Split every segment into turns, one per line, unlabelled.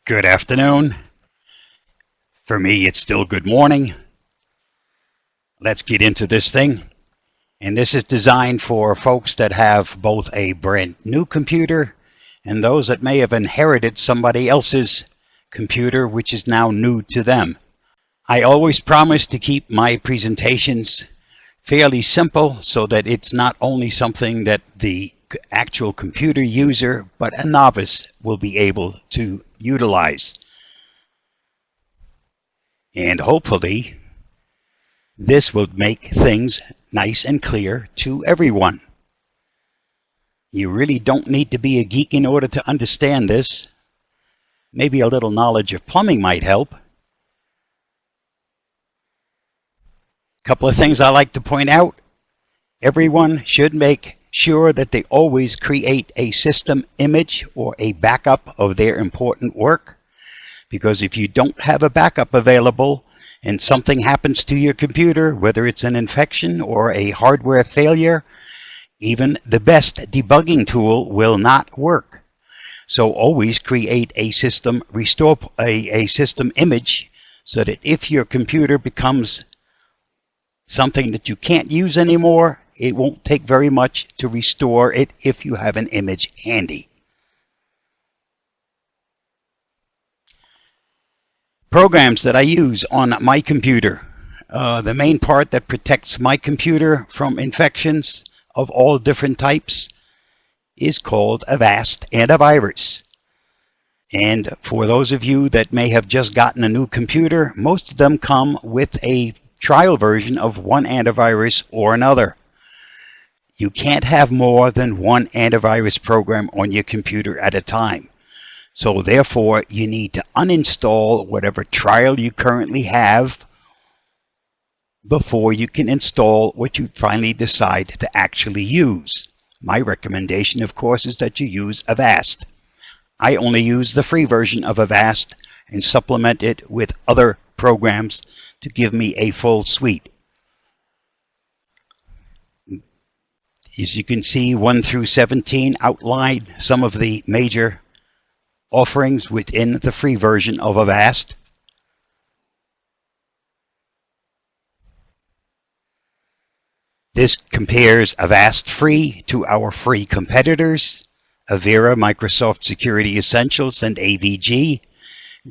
Good afternoon. For me, it's still good morning. Let's get into this thing. And this is designed for folks that have both a brand new computer and those that may have inherited somebody else's computer, which is now new to them. I always promise to keep my presentations fairly simple so that it's not only something that the actual computer user, but a novice will be able to utilize. And hopefully, this will make things nice and clear to everyone. You really don't need to be a geek in order to understand this. Maybe a little knowledge of plumbing might help. A couple of things I like to point out. Everyone should make sure that they always create a system image or a backup of their important work, because if you don't have a backup available and something happens to your computer, whether it's an infection or a hardware failure, even the best debugging tool will not work. So always create a system system image so that if your computer becomes something that you can't use anymore, it won't take very much to restore it if you have an image handy. Programs that I use on my computer. The main part that protects my computer from infections of all different types is called Avast Antivirus. And for those of you that may have just gotten a new computer, most of them come with a trial version of one antivirus or another. You can't have more than one antivirus program on your computer at a time. So therefore, you need to uninstall whatever trial you currently have before you can install what you finally decide to actually use. My recommendation, of course, is that you use Avast. I only use the free version of Avast and supplement it with other programs to give me a full suite. As you can see, 1 through 17 outline some of the major offerings within the free version of Avast. This compares Avast Free to our free competitors, Avira, Microsoft Security Essentials, and AVG.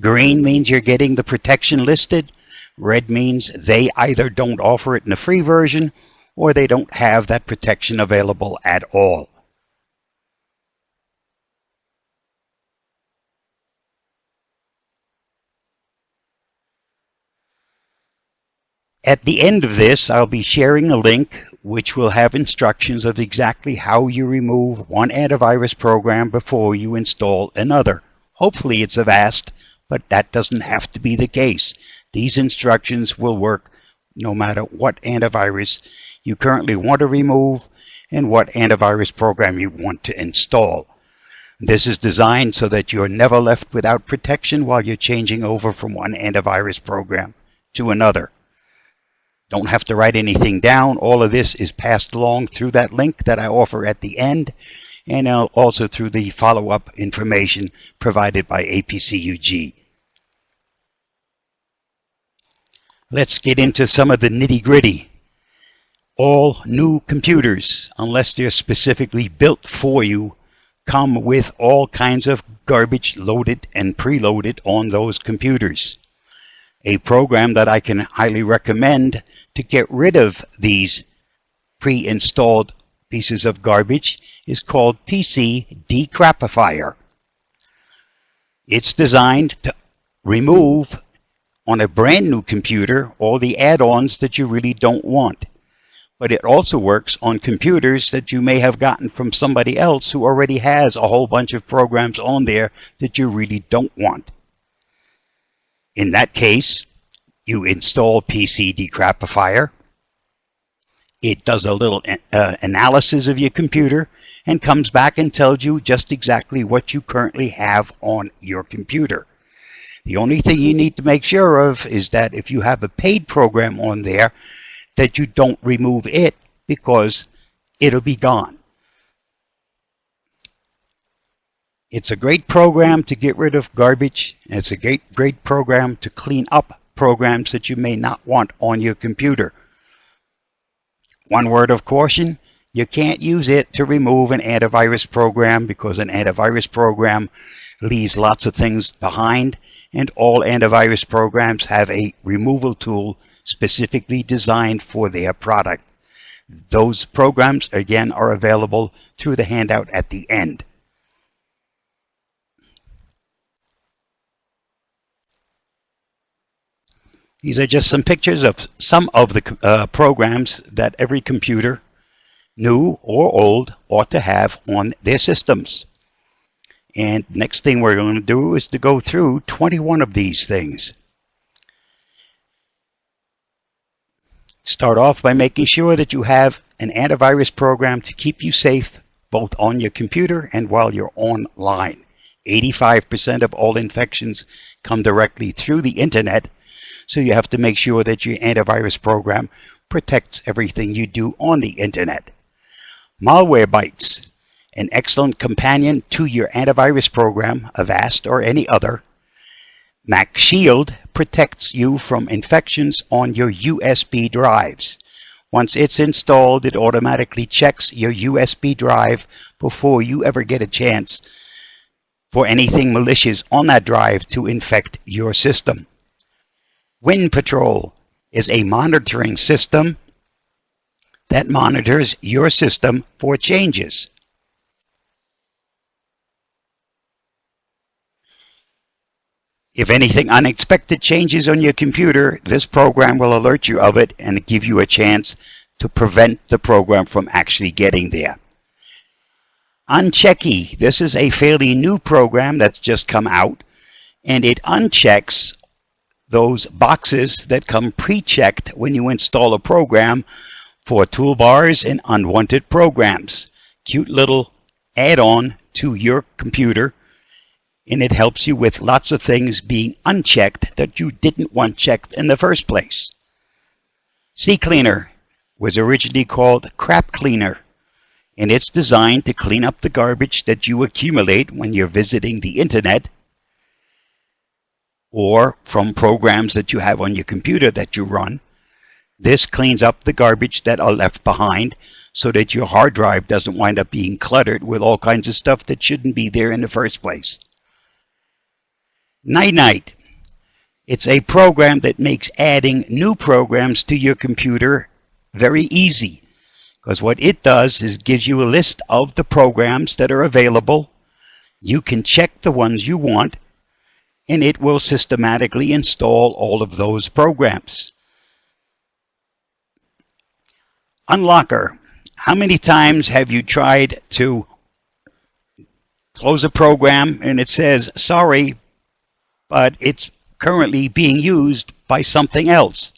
Green means you're getting the protection listed. Red means they either don't offer it in the free version or they don't have that protection available at all. At the end of this, I'll be sharing a link which will have instructions of exactly how you remove one antivirus program before you install another. Hopefully it's Avast, but that doesn't have to be the case. These instructions will work no matter what antivirus you currently want to remove and what antivirus program you want to install. This is designed so that you're never left without protection while you're changing over from one antivirus program to another. Don't have to write anything down. All of this is passed along through that link that I offer at the end, and also through the follow-up information provided by APCUG. Let's get into some of the nitty-gritty. All new computers, unless they're specifically built for you, come with all kinds of garbage loaded and preloaded on those computers. A program that I can highly recommend to get rid of these pre-installed pieces of garbage is called PC Decrapifier. It's designed to remove on a brand new computer all the add-ons that you really don't want. But it also works on computers that you may have gotten from somebody else who already has a whole bunch of programs on there that you really don't want. In that case, you install PC Decrapifier. It does a little analysis of your computer and comes back and tells you just exactly what you currently have on your computer. The only thing you need to make sure of is that if you have a paid program on there, that you don't remove it, because it'll be gone. It's a great program to get rid of garbage. And it's a great program to clean up programs that you may not want on your computer. One word of caution, you can't use it to remove an antivirus program because an antivirus program leaves lots of things behind, and all antivirus programs have a removal tool specifically designed for their product. Those programs, again, are available through the handout at the end. These are just some pictures of some of the programs that every computer, new or old, ought to have on their systems. And next thing we're going to do is to go through 21 of these things. Start off by making sure that you have an antivirus program to keep you safe both on your computer and while you're online. 85% of all infections come directly through the internet, so you have to make sure that your antivirus program protects everything you do on the internet. Malwarebytes, an excellent companion to your antivirus program, Avast or any other. Mac Shield protects you from infections on your USB drives. Once it's installed, it automatically checks your USB drive before you ever get a chance for anything malicious on that drive to infect your system. Win Patrol is a monitoring system that monitors your system for changes. If anything unexpected changes on your computer, this program will alert you of it and give you a chance to prevent the program from actually getting there. Unchecky, this is a fairly new program that's just come out, and it unchecks those boxes that come pre-checked when you install a program for toolbars and unwanted programs. Cute little add-on to your computer, and it helps you with lots of things being unchecked that you didn't want checked in the first place. CCleaner was originally called Crap Cleaner, and it's designed to clean up the garbage that you accumulate when you're visiting the internet or from programs that you have on your computer that you run. This cleans up the garbage that are left behind so that your hard drive doesn't wind up being cluttered with all kinds of stuff that shouldn't be there in the first place. Night-Night. It's a program that makes adding new programs to your computer very easy, because what it does is gives you a list of the programs that are available. You can check the ones you want, and it will systematically install all of those programs. Unlocker. How many times have you tried to close a program and it says, sorry, but it's currently being used by something else?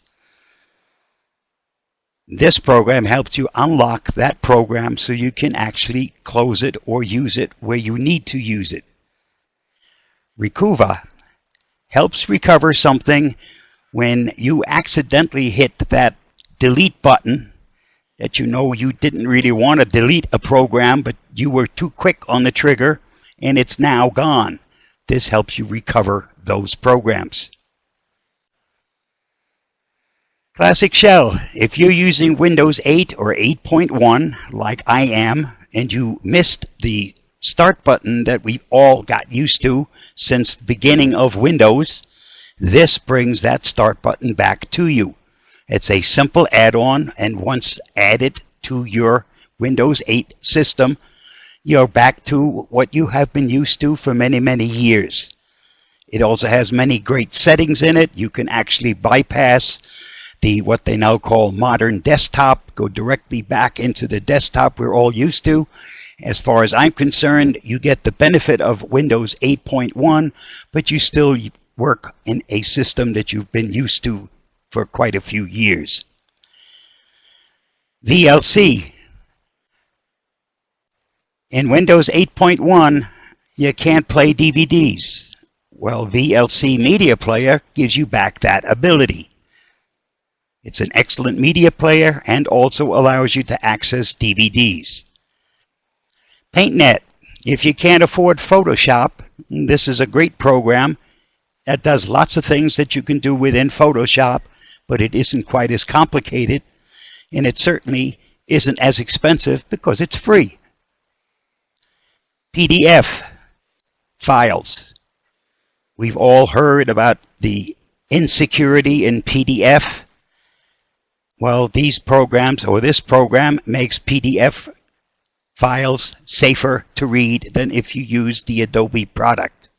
This program helps you unlock that program so you can actually close it or use it where you need to use it. Recover helps recover something when you accidentally hit that delete button that you know you didn't really want to delete a program, but you were too quick on the trigger and it's now gone. This helps you recover those programs. Classic Shell. If you're using Windows 8 or 8.1 like I am, and you missed the start button that we've all got used to since the beginning of Windows, this brings that start button back to you. It's a simple add-on, and once added to your Windows 8 system, you're back to what you have been used to for many, many years. It also has many great settings in it. You can actually bypass what they now call modern desktop, go directly back into the desktop we're all used to. As far as I'm concerned, you get the benefit of Windows 8.1, but you still work in a system that you've been used to for quite a few years. VLC. In Windows 8.1, you can't play DVDs. Well, VLC Media Player gives you back that ability. It's an excellent media player and also allows you to access DVDs. PaintNet. If you can't afford Photoshop, this is a great program that does lots of things that you can do within Photoshop, but it isn't quite as complicated, and it certainly isn't as expensive because it's free. PDF files. We've all heard about the insecurity in PDF. Well, these programs, or this program, makes PDF files safer to read than if you use the Adobe product.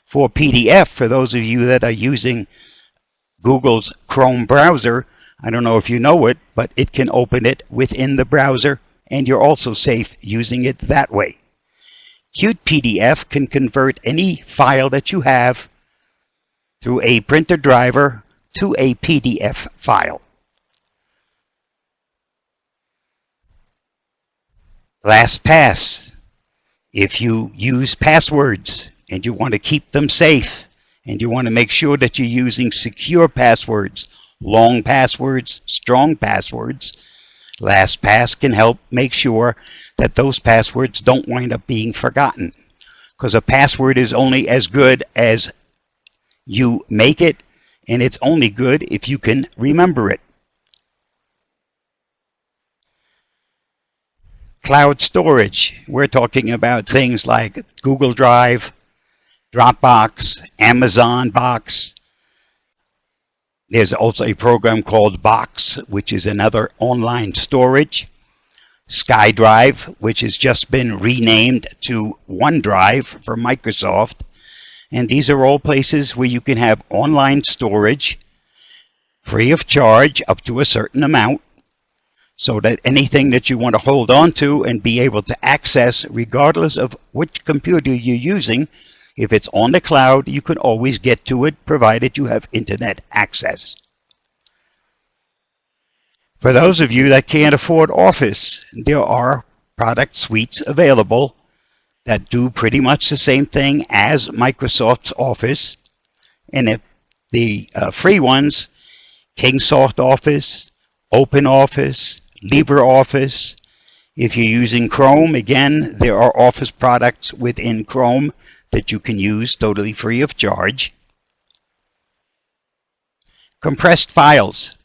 For PDF, for those of you that are using Google's Chrome browser, I don't know if you know it, but it can open it within the browser, and you're also safe using it that way. Qt PDF can convert any file that you have through a printer driver to a PDF file. LastPass. If you use passwords and you want to keep them safe, and you want to make sure that you're using secure passwords, long passwords, strong passwords, LastPass can help make sure that those passwords don't wind up being forgotten. Because a password is only as good as you make it, and it's only good if you can remember it. Cloud storage. We're talking about things like Google Drive, Dropbox, Amazon Box. There's also a program called Box, which is another online storage. SkyDrive, which has just been renamed to OneDrive for Microsoft. And these are all places where you can have online storage free of charge up to a certain amount, so that anything that you want to hold on to and be able to access, regardless of which computer you're using, if it's on the cloud, you can always get to it, provided you have internet access. For those of you that can't afford Office, there are product suites available that do pretty much the same thing as Microsoft's Office. And if the free ones, Kingsoft Office, OpenOffice, LibreOffice. If you're using Chrome, again, there are Office products within Chrome that you can use totally free of charge. Compressed files.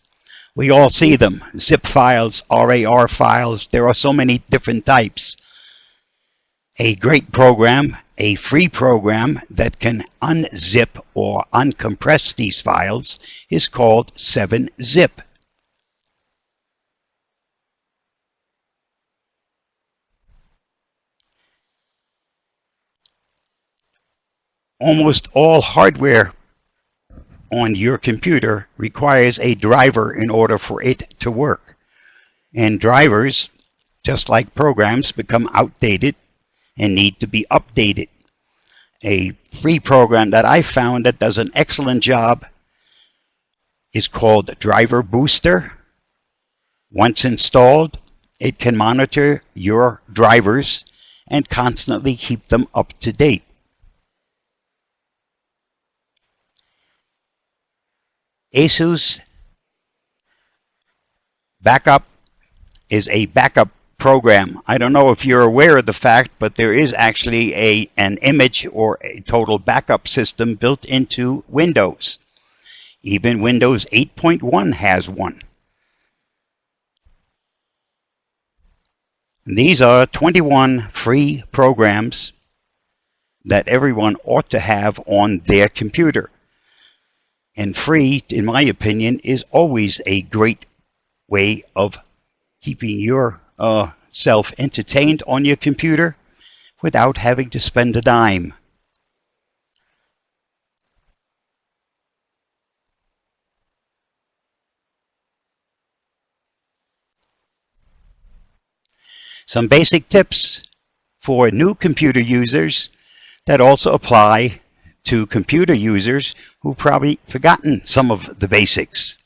We all see them. Zip files, RAR files. There are so many different types. A great program, a free program that can unzip or uncompress these files is called 7-Zip. Almost all hardware on your computer requires a driver in order for it to work. And drivers, just like programs, become outdated and need to be updated. A free program that I found that does an excellent job is called Driver Booster. Once installed, it can monitor your drivers and constantly keep them up to date. ASUS Backup is a backup program. I don't know if you're aware of the fact, but there is actually an image or a total backup system built into Windows. Even Windows 8.1 has one. These are 21 free programs that everyone ought to have on their computer. And free, in my opinion, is always a great way of keeping yourself entertained on your computer without having to spend a dime. Some basic tips for new computer users that also apply to computer users who've probably forgotten some of the basics.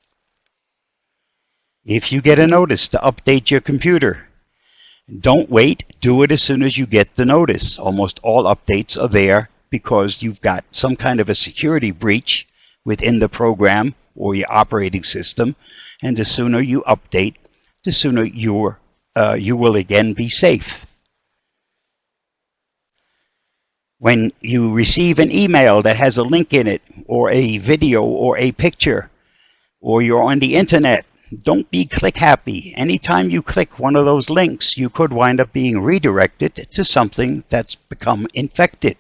If you get a notice to update your computer, don't wait. Do it as soon as you get the notice. Almost all updates are there because you've got some kind of a security breach within the program or your operating system, and the sooner you update, the sooner you will again be safe. When you receive an email that has a link in it, or a video, or a picture, or you're on the internet, don't be click happy. Anytime you click one of those links, you could wind up being redirected to something that's become infected.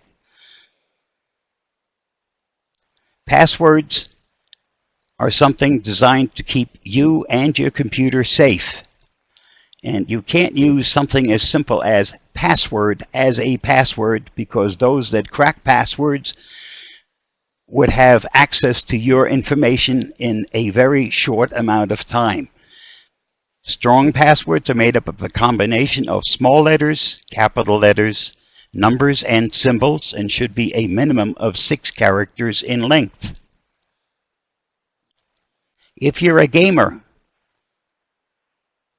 Passwords are something designed to keep you and your computer safe. And you can't use something as simple as password as a password, because those that crack passwords would have access to your information in a very short amount of time. Strong passwords are made up of a combination of small letters, capital letters, numbers, and symbols, and should be a minimum of 6 characters in length. If you're a gamer,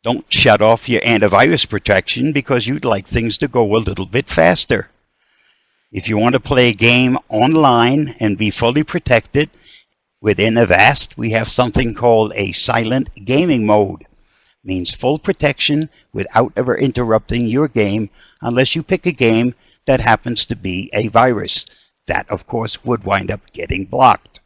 don't shut off your antivirus protection because you'd like things to go a little bit faster. If you want to play a game online and be fully protected, within Avast we have something called a silent gaming mode. Means full protection without ever interrupting your game, unless you pick a game that happens to be a virus. That, of course, would wind up getting blocked.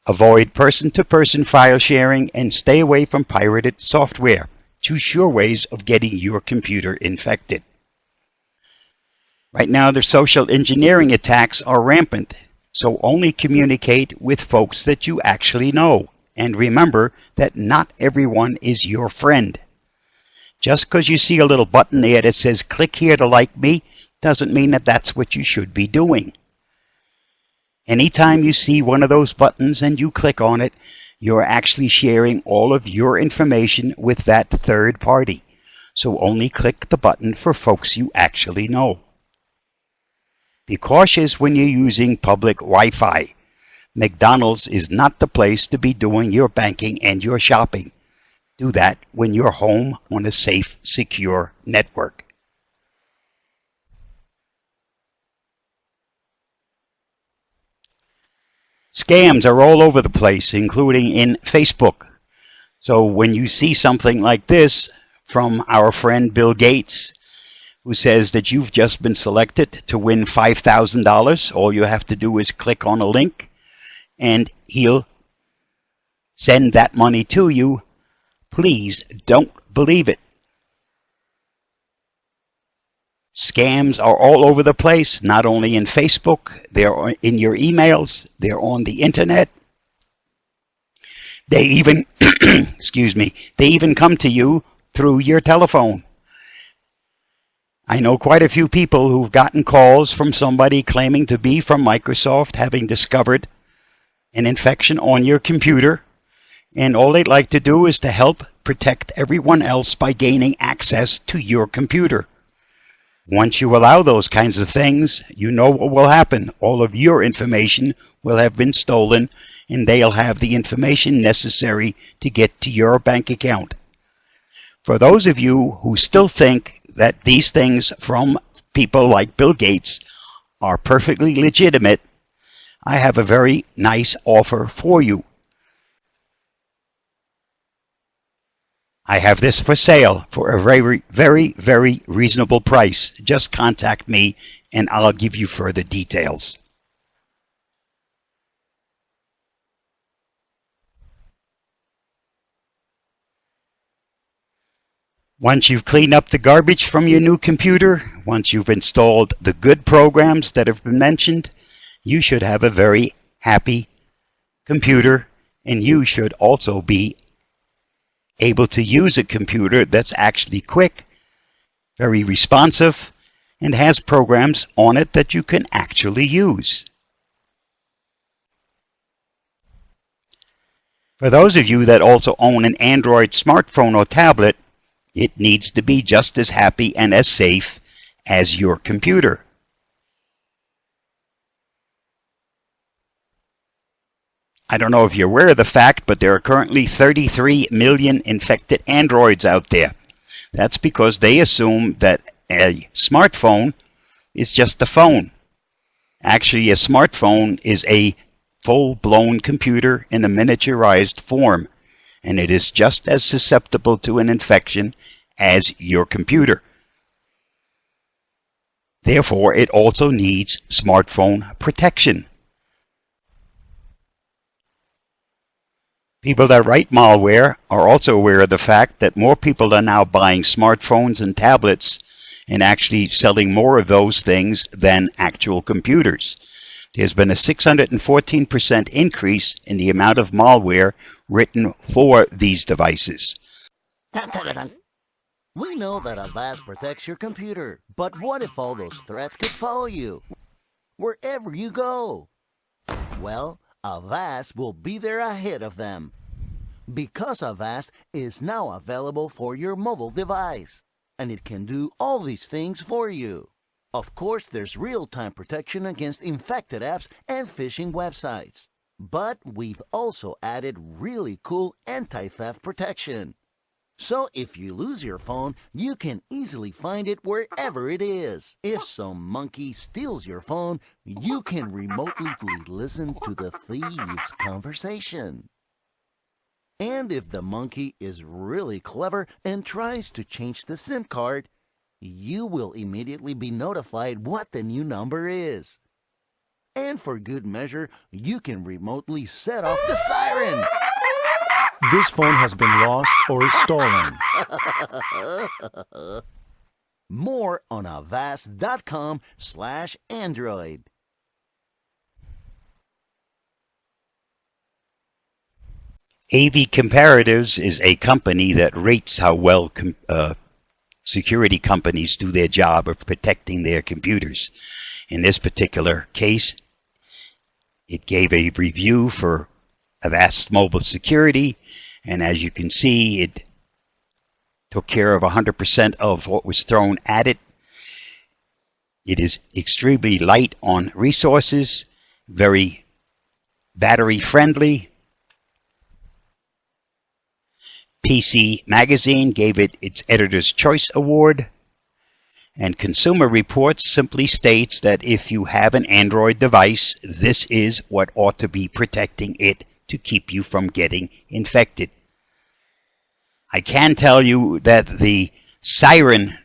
Avoid person-to-person file sharing and stay away from pirated software. 2 sure ways of getting your computer infected. Right now, the social engineering attacks are rampant, so only communicate with folks that you actually know. And remember that not everyone is your friend. Just because you see a little button there that says click here to like me doesn't mean that that's what you should be doing. Anytime you see one of those buttons and you click on it, you're actually sharing all of your information with that third party. So only click the button for folks you actually know. Be cautious when you're using public Wi-Fi. McDonald's is not the place to be doing your banking and your shopping. Do that when you're home on a safe, secure network. Scams are all over the place, including in Facebook. So when you see something like this from our friend Bill Gates, who says that you've just been selected to win $5,000, all you have to do is click on a link and he'll send that money to you, please don't believe it. Scams are all over the place, not only in Facebook, they're in your emails, they're on the internet. They even, excuse me, they even come to you through your telephone. I know quite a few people who've gotten calls from somebody claiming to be from Microsoft, having discovered an infection on your computer, and all they'd like to do is to help protect everyone else by gaining access to your computer. Once you allow those kinds of things, you know what will happen. All of your information will have been stolen, and they'll have the information necessary to get to your bank account. For those of you who still think that these things from people like Bill Gates are perfectly legitimate, I have a very nice offer for you. I have this for sale for a very, very, very reasonable price. Just contact me and I'll give you further details. Once you've cleaned up the garbage from your new computer, once you've installed the good programs that have been mentioned, you should have a very happy computer, and you should also be able to use a computer that's actually quick, very responsive, and has programs on it that you can actually use. For those of you that also own an Android smartphone or tablet, it needs to be just as happy and as safe as your computer. I don't know if you're aware of the fact, but there are currently 33 million infected Androids out there. That's because they assume that a smartphone is just a phone. Actually, a smartphone is a full-blown computer in a miniaturized form. and it is just as susceptible to an infection as your computer. Therefore, it also needs smartphone protection. People that write malware are also aware of the fact that more people are now buying smartphones and tablets and actually selling more of those things than actual computers. There's been a 614% increase in the amount of malware written for these devices.
We know that Avast protects your computer, but what if all those threats could follow you wherever you go? Well, Avast will be there ahead of them, because Avast is now available for your mobile device, and it can do all these things for you. Of course, there's real-time protection against infected apps and phishing websites, but we've also added really cool anti-theft protection. So if you lose your phone, you can easily find it wherever it is. If some monkey steals your phone, you can remotely listen to the thieves' conversation. And if the monkey is really clever and tries to change the SIM card, you will immediately be notified what the new number is. And for good measure, you can remotely set off the siren.
This phone has been lost or is stolen.
More on avast.com/Android.
AV Comparatives is a company that rates how well security companies do their job of protecting their computers. In this particular case, it gave a review for Avast Mobile Security, and as you can see, it took care of 100% of what was thrown at it. It is extremely light on resources, very battery friendly. PC Magazine gave it its Editor's Choice Award, and Consumer Reports simply states that if you have an Android device, this is what ought to be protecting it to keep you from getting infected. I can tell you that the siren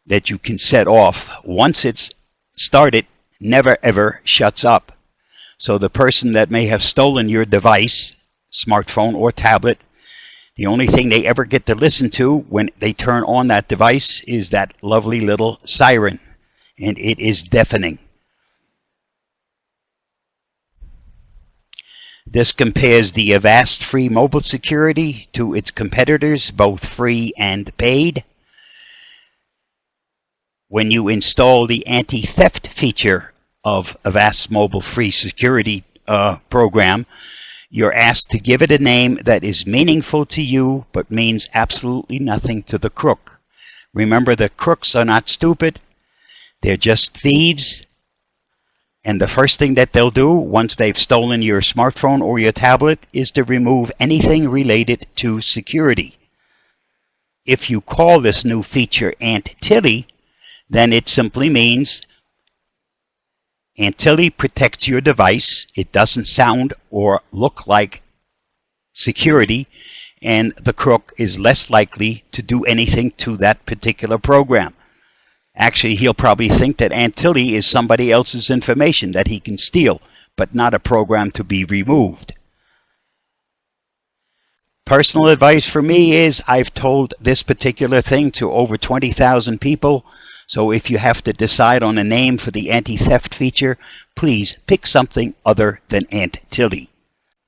that you can set off, once it's started, never ever shuts up. So the person that may have stolen your device, smartphone or tablet, the only thing they ever get to listen to when they turn on that device is that lovely little siren, and it is deafening. This compares the Avast free mobile security to its competitors, both free and paid. When you install the anti-theft feature of Avast mobile free security program, you're asked to give it a name that is meaningful to you but means absolutely nothing to the crook. Remember, the crooks are not stupid. They're just thieves. And the first thing that they'll do once they've stolen your smartphone or your tablet is to remove anything related to security. If you call this new feature Antilli, then it simply means Antilli protects your device. It doesn't sound or look like security, and the crook is less likely to do anything to that particular program. Actually, he'll probably think that Antilli is somebody else's information that he can steal, but not a program to be removed. Personal advice for me is I've told this particular thing to over 20,000 people, so if you have to decide on a name for the anti-theft feature, please pick something other than Antilli.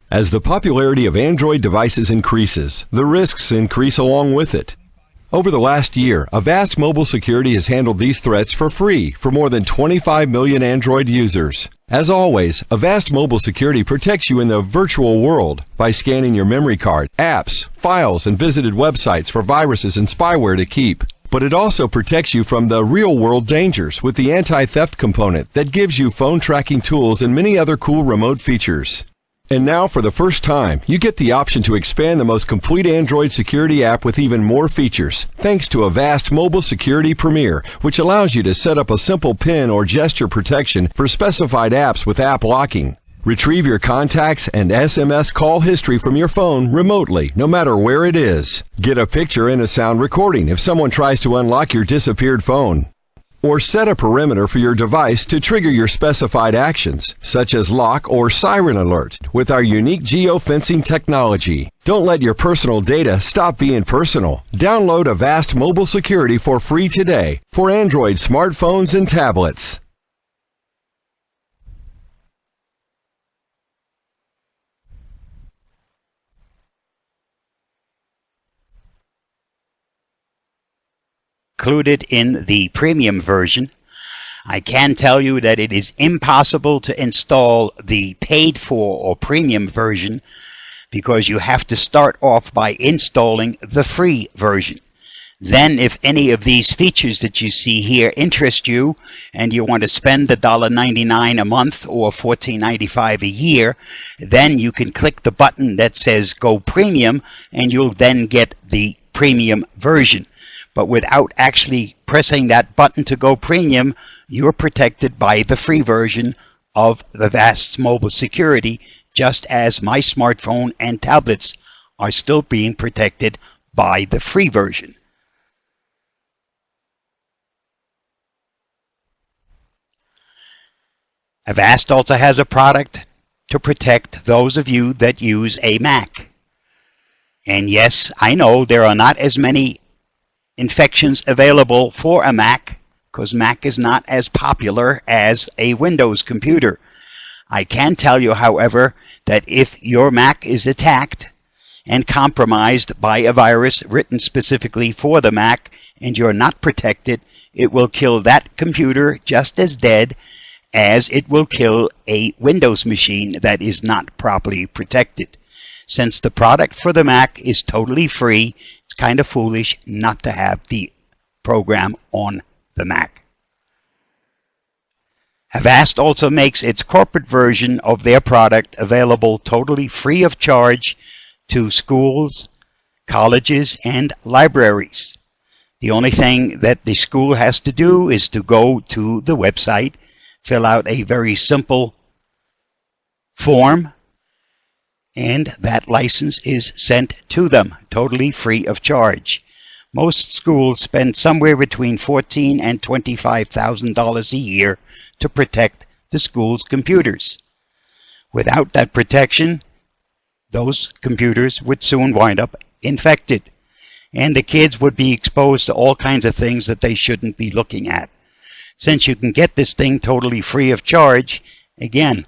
As the popularity of Android devices increases, the risks increase along with it. Over the last year, Avast Mobile Security has handled these threats for free for more than 25 million Android users. As always, Avast Mobile Security protects you in the virtual world by scanning your memory card, apps, files, and visited websites for viruses and spyware to keep. But it also protects you from the real-world dangers with the anti-theft component that gives you phone tracking tools and many other cool remote features. And now, for the first time, you get the option to expand the most complete Android security app with even more features, thanks to Avast Mobile Security Premier, which allows you to set up a simple PIN or gesture protection for specified apps with app locking. Retrieve your contacts and SMS call history from your phone remotely, no matter where it is. Get a picture and a sound recording if someone tries to unlock your disappeared phone. Or set a perimeter for your device to trigger your specified actions, such as lock or siren alert, with our unique geofencing technology. Don't let your personal data stop being personal. Download Avast Mobile Security for free today for Android smartphones and tablets.
Included in the premium version. I can tell you that it is impossible to install the paid for or premium version because you have to start off by installing the free version. Then if any of these features that you see here interest you and you want to spend the $1.99 a month or $14.95 a year, then you can click the button that says Go Premium and you'll then get the premium version. But without actually pressing that button to go premium, you're protected by the free version of the Avast Mobile Security, just as my smartphone and tablets are still being protected by the free version. Avast also has a product to protect those of you that use a Mac. And yes, I know there are not as many infections available for a Mac because Mac is not as popular as a Windows computer. I can tell you, however, that if your Mac is attacked and compromised by a virus written specifically for the Mac and you're not protected, it will kill that computer just as dead as it will kill a Windows machine that is not properly protected. Since the product for the Mac is totally free, it's kind of foolish not to have the program on the Mac. Avast also makes its corporate version of their product available totally free of charge to schools, colleges, and libraries. The only thing that the school has to do is to go to the website, fill out a very simple form, and that license is sent to them totally free of charge. Most schools spend somewhere between $14,000 and $25,000 a year to protect the school's computers. Without that protection, those computers would soon wind up infected, and the kids would be exposed to all kinds of things that they shouldn't be looking at. Since you can get this thing totally free of charge, again,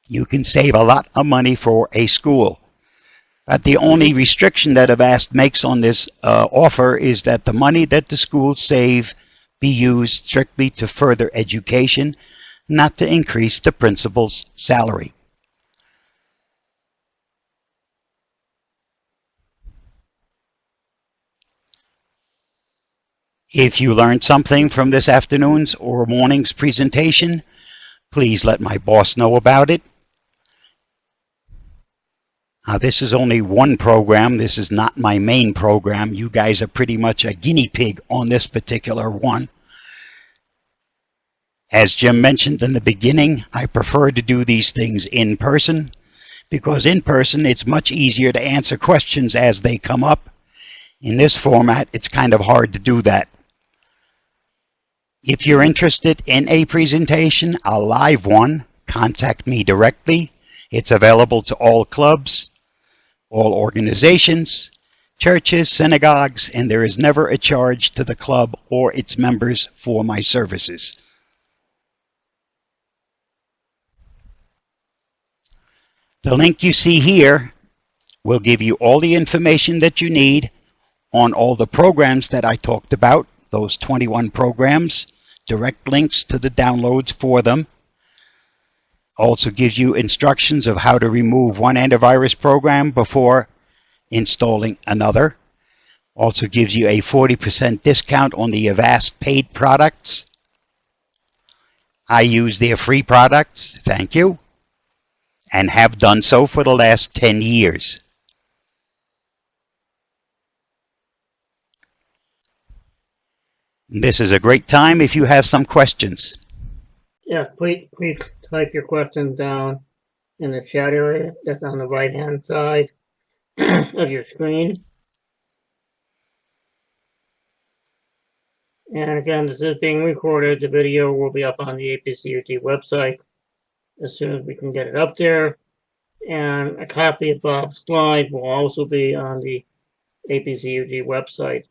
you can save a lot of money for a school. But the only restriction that Avast makes on this offer is that the money that the schools save be used strictly to further education, not to increase the principal's salary. If you learned something from this afternoon's or morning's presentation, please let my boss know about it. This is only one program. This is not my main program. You guys are pretty much a guinea pig on this particular one. As Jim mentioned in the beginning, I prefer to do these things in person because in person it's much easier to answer questions as they come up. In this format, it's kind of hard to do that. If you're interested in a presentation, a live one, contact me directly. It's available to all clubs, all organizations, churches, synagogues, and there is never a charge to the club or its members for my services. The link you see here will give you all the information that you need on all the programs that I talked about, those 21 programs, direct links to the downloads for them. Also gives you instructions of how to remove one antivirus program before installing another. Also gives you a 40% discount on the Avast paid products. I use their free products, thank you, and have done so for the last 10 years. This is a great time if you have some questions.
Yeah, please type your questions down. in the chat area. That's on the right-hand side of your screen. And again, this is being recorded. The video will be up on the APCUG website as soon as we can get it up there. And a copy of Bob's slide will also be on the APCUG website.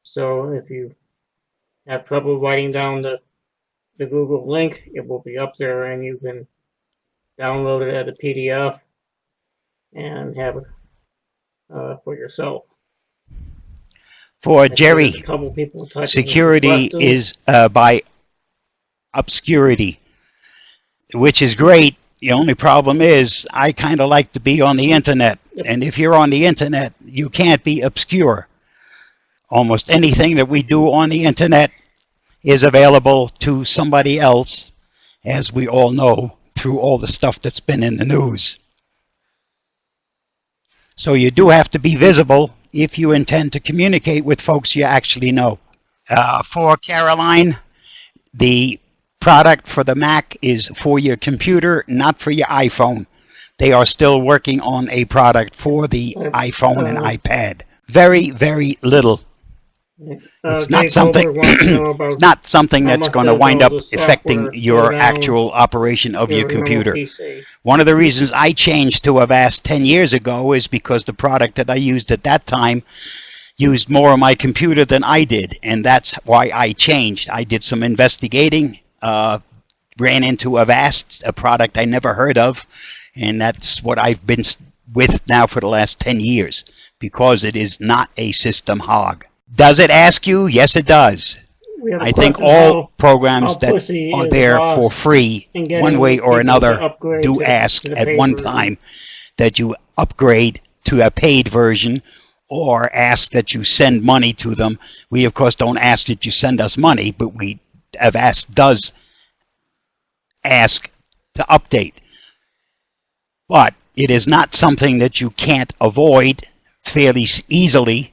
So if you have trouble writing down the Google link, it will be up there and you can download it as a PDF and have it for yourself.
For Jerry, security is by obscurity, which is great. The only problem is I kind of like to be on the internet. And if you're on the internet, you can't be obscure. Almost anything that we do on the internet is available to somebody else, as we all know, through all the stuff that's been in the news. So you do have to be visible if you intend to communicate with folks you actually know. For Caroline, the product for the Mac is for your computer, not for your iPhone. They are still working on a product for the iPhone and iPad. Very, very little. It's not something. It's not something that's going to wind up affecting your actual operation of your computer. One of the reasons I changed to Avast 10 years ago is because the product that I used at that time used more of my computer than I did, and that's why I changed. I did some investigating, ran into Avast, a product I never heard of, and that's what I've been with now for the last 10 years, because it is not a system hog. Does it ask you? Yes, it does. I think all programs that are there for free, one way or another, do ask at one time that you upgrade to a paid version or ask that you send money to them. We, of course, don't ask that you send us money, but Avast does ask to update. But it is not something that you can't avoid fairly easily.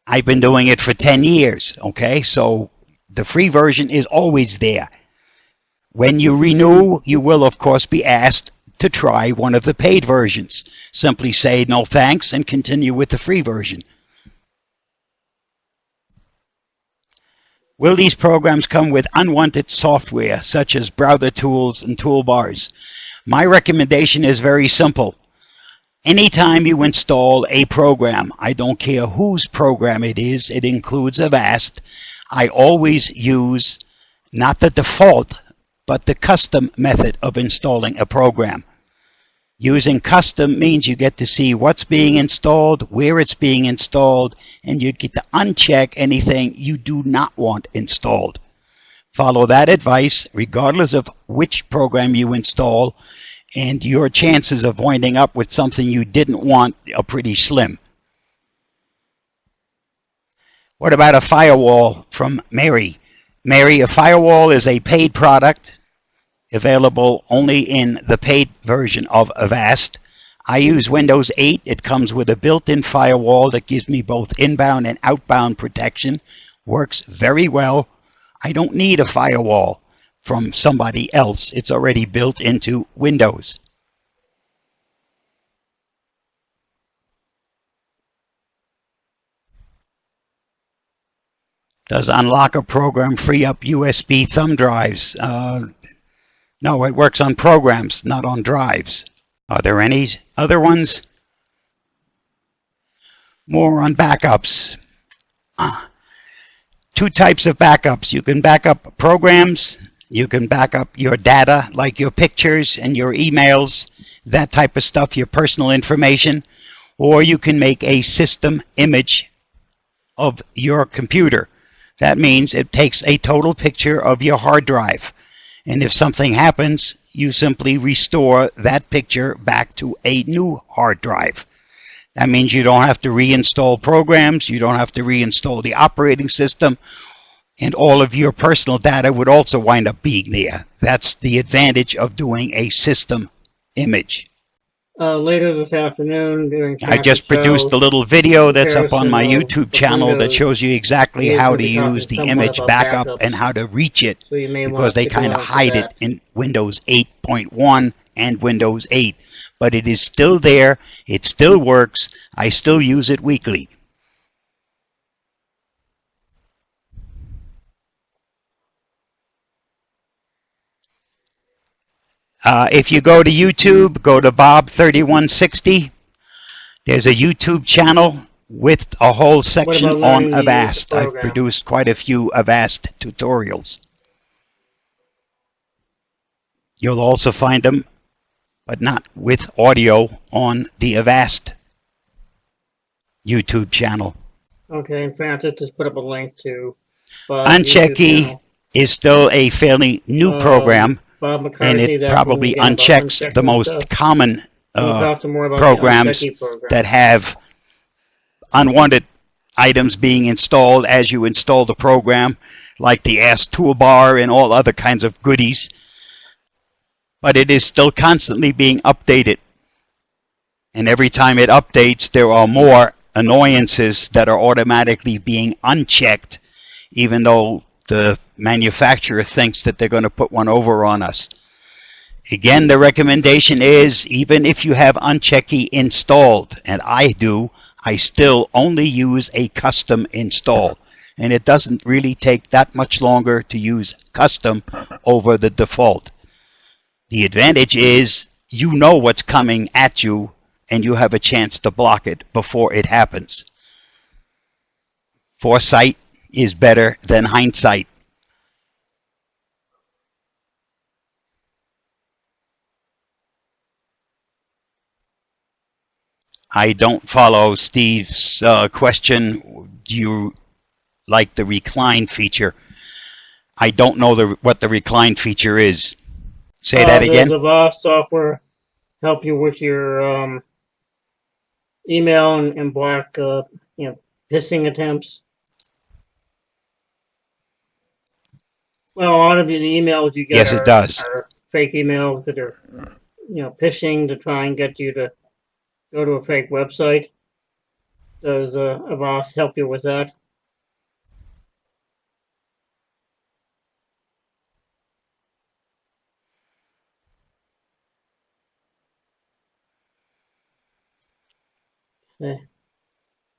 I've been doing it for 10 years, okay? So the free version is always there. When you renew, you will, of course, be asked to try one of the paid versions. Simply say no thanks and continue with the free version. Will these programs come with unwanted software, such as browser tools and toolbars? My recommendation is very simple. Anytime you install a program, I don't care whose program it is, it includes Avast, I always use not the default, but the custom method of installing a program. Using custom means you get to see what's being installed, where it's being installed, and you get to uncheck anything you do not want installed. Follow that advice regardless of which program you install, and your chances of winding up with something you didn't want are pretty slim. What about a firewall from Mary? Mary, a firewall is a paid product available only in the paid version of Avast. I use Windows 8. It comes with a built-in firewall that gives me both inbound and outbound protection. Works very well. I don't need a firewall from somebody else. It's already built into Windows. Does unlock a program free up USB thumb drives? No, it works on programs, not on drives. Are there any other ones? More on backups. Two types of backups. You can back up programs. You can back up your data, like your pictures and your emails, that type of stuff, your personal information. Or you can make a system image of your computer. That means it takes a total picture of your hard drive. And if something happens, you simply restore that picture back to a new hard drive. That means you don't have to reinstall programs, you don't have to reinstall the operating system, and all of your personal data would also wind up being there. That's the advantage of doing a system image.
Later this afternoon, during
I just produced a little video that's up on my YouTube channel that shows you exactly how to use the image backup and how to reach it, because they kind of hide it in Windows 8.1 and Windows 8. But it is still there. It still works. I still use it weekly. If you go to YouTube, go to Bob3160. There's a YouTube channel with a whole section on Avast. I've produced quite a few Avast tutorials. You'll also find them, but not with audio, on the Avast YouTube channel.
Okay, and Francis just put up a link to
Unchecky is still a fairly new program, and it probably unchecks the most common programs that have unwanted items being installed as you install the program, like the Ask toolbar and all other kinds of goodies. But it is still constantly being updated. And every time it updates, there are more annoyances that are automatically being unchecked, even though the manufacturer thinks that they're going to put one over on us. Again, the recommendation is, even if you have Unchecky installed, and I do, I still only use a custom install. And it doesn't really take that much longer to use custom over the default. The advantage is you know what's coming at you, and you have a chance to block it before it happens. Foresight is better than hindsight. I don't follow Steve's question. Do you like the recline feature? I don't know what the recline feature is. Say that again.
Does Avast software help you with your email and block phishing attempts? Well, a lot of the emails you get are fake emails that are phishing to try and get you to go to a fake website. Does Avast help you with that?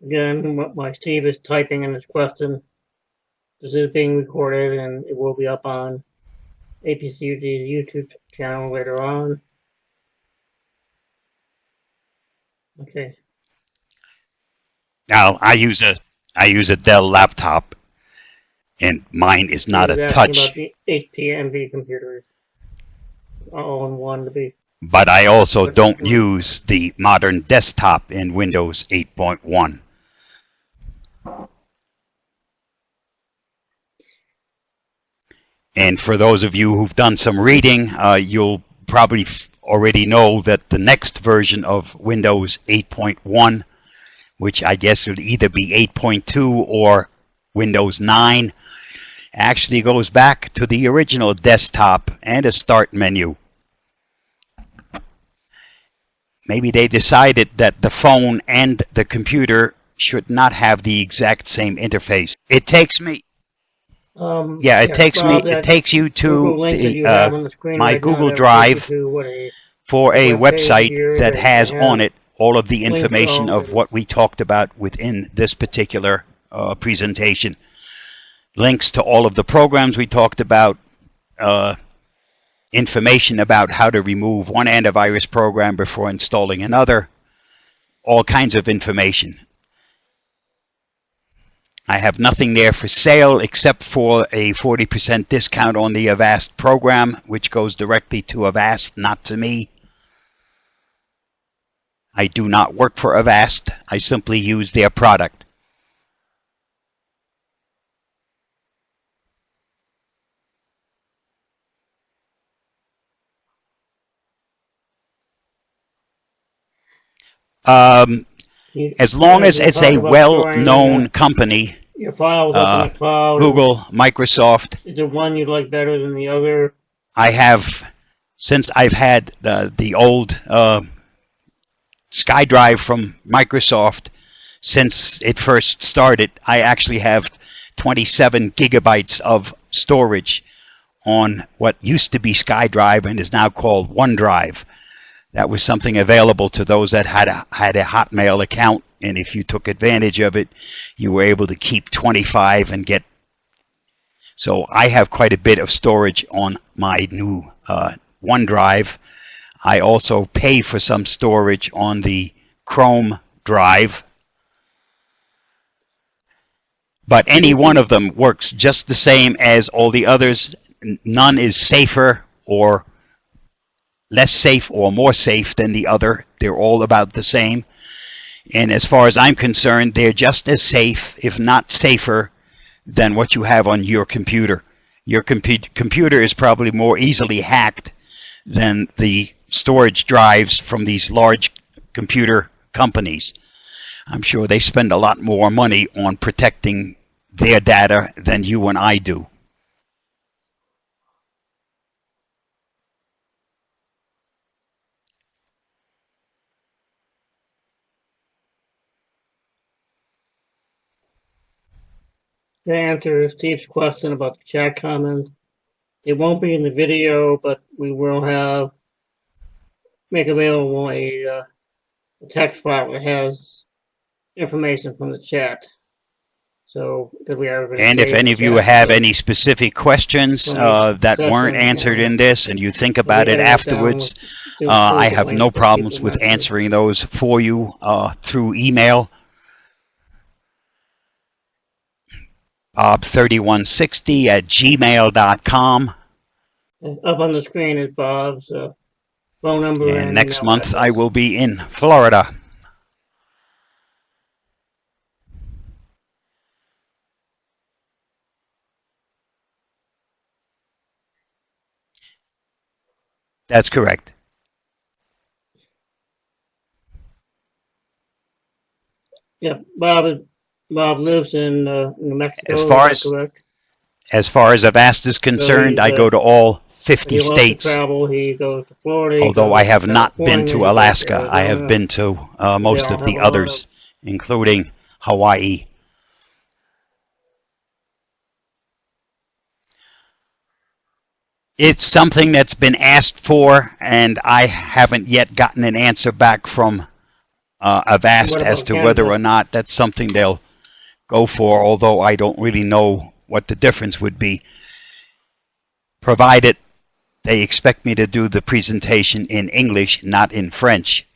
Again, my Steve is typing in his question. This is being recorded and it will be up on APCUG's YouTube channel later on. Okay.
Now I use a Dell laptop, and mine is not a touch.
About the HP computers, all in one to be.
But I also don't use the modern desktop in Windows 8.1. And for those of you who've done some reading, you'll probably already know that the next version of Windows 8.1, which I guess would either be 8.2 or Windows 9, actually goes back to the original desktop and a start menu. Maybe they decided that the phone and the computer should not have the exact same interface. It takes me. It takes you to my Google Drive for a website that has on it all of the information of what we talked about within this particular presentation. Links to all of the programs we talked about, information about how to remove one antivirus program before installing another, all kinds of information. I have nothing there for sale except for a 40% discount on the Avast program, which goes directly to Avast, not to me. I do not work for Avast. I simply use their product. As long as it's a well-known company,
your files up in the cloud.
Google, Microsoft.
Is there one you like better than the other?
I have, since I've had the old SkyDrive from Microsoft, since it first started, I actually have 27 gigabytes of storage on what used to be SkyDrive and is now called OneDrive. That was something available to those that had a Hotmail account, and if you took advantage of it, you were able to keep 25 and get. So I have quite a bit of storage on my new OneDrive. I also pay for some storage on the Chrome drive. But any one of them works just the same as all the others. None is safer or less safe or more safe than the other. They're all about the same. And as far as I'm concerned, they're just as safe, if not safer, than what you have on your computer. Your computer is probably more easily hacked than the storage drives from these large computer companies. I'm sure they spend a lot more money on protecting their data than you and I do.
To answer Steve's question about the chat comments, it won't be in the video, but we will make available a text file that has information from the chat. So, because we are.
And if any of you have any specific questions that weren't answered in this, and you think about it afterwards, I have no problems with answering those for you through email. bob3160@gmail.com.
Up on the screen is Bob's phone number.
And next month I will be in Florida. That's correct.
Yeah, Bob lives in New Mexico.
As far as Avast is concerned, I go to all 50 states.
He goes to Florida.
Although I have not been to Alaska, I have been to most of the others, including Hawaii. It's something that's been asked for, and I haven't yet gotten an answer back from Avast as to whether or not that's something they'll go for, although I don't really know what the difference would be, provided they expect me to do the presentation in English, not in French.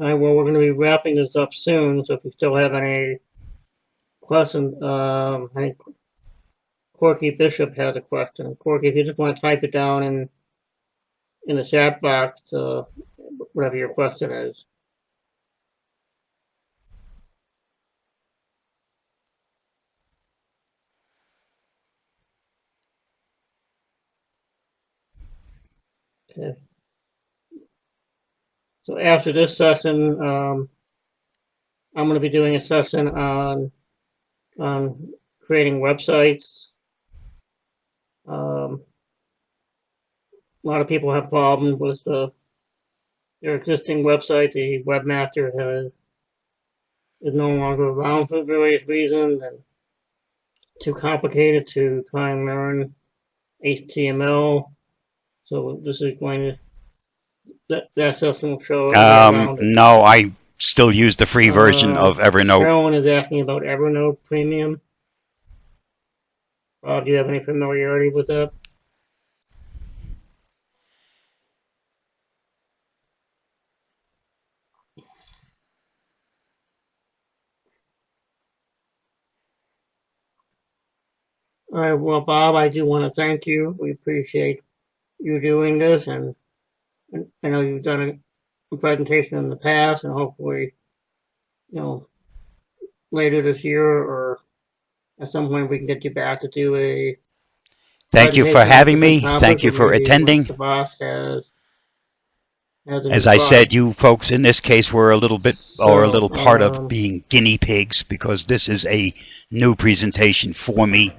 All right, well, we're going to be wrapping this up soon, so if you still have any questions, I think Corky Bishop has a question. Corky, if you just want to type it down in the chat box, whatever your question is. Okay. So after this session, I'm going to be doing a session on creating websites. A lot of people have problems with their existing website. The webmaster is no longer around for various reasons, and too complicated to try and learn HTML. So this is going to that session will show.
No, I still use the free version of Evernote.
Carolyn is asking about Evernote Premium. Do you have any familiarity with that? All right, well, Bob, I do want to thank you. We appreciate you doing this, and I know you've done a presentation in the past, and hopefully, later this year or at some point we can get you back to do a.
Thank you for having me. Thank you for attending.
The boss has
As I said, you folks in this case were a little bit or a little part of being guinea pigs, because this is a new presentation for me.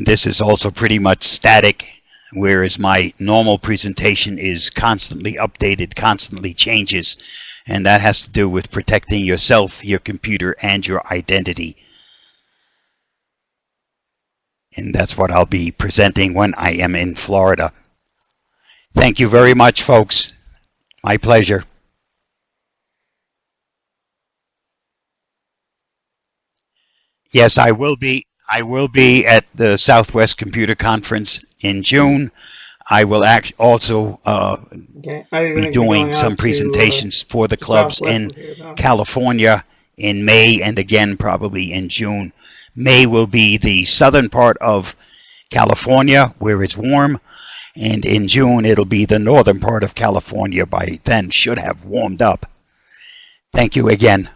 This is also pretty much static, whereas my normal presentation is constantly updated, constantly changes, and that has to do with protecting yourself, your computer, and your identity. And that's what I'll be presenting when I am in Florida. Thank you very much, folks. My pleasure. Yes, I will be at the Southwest Computer Conference in June. I will also be doing some presentations for the clubs in California in May and again probably in June. May will be the southern part of California where it's warm, and in June it'll be the northern part of California. By then should have warmed up. Thank you again.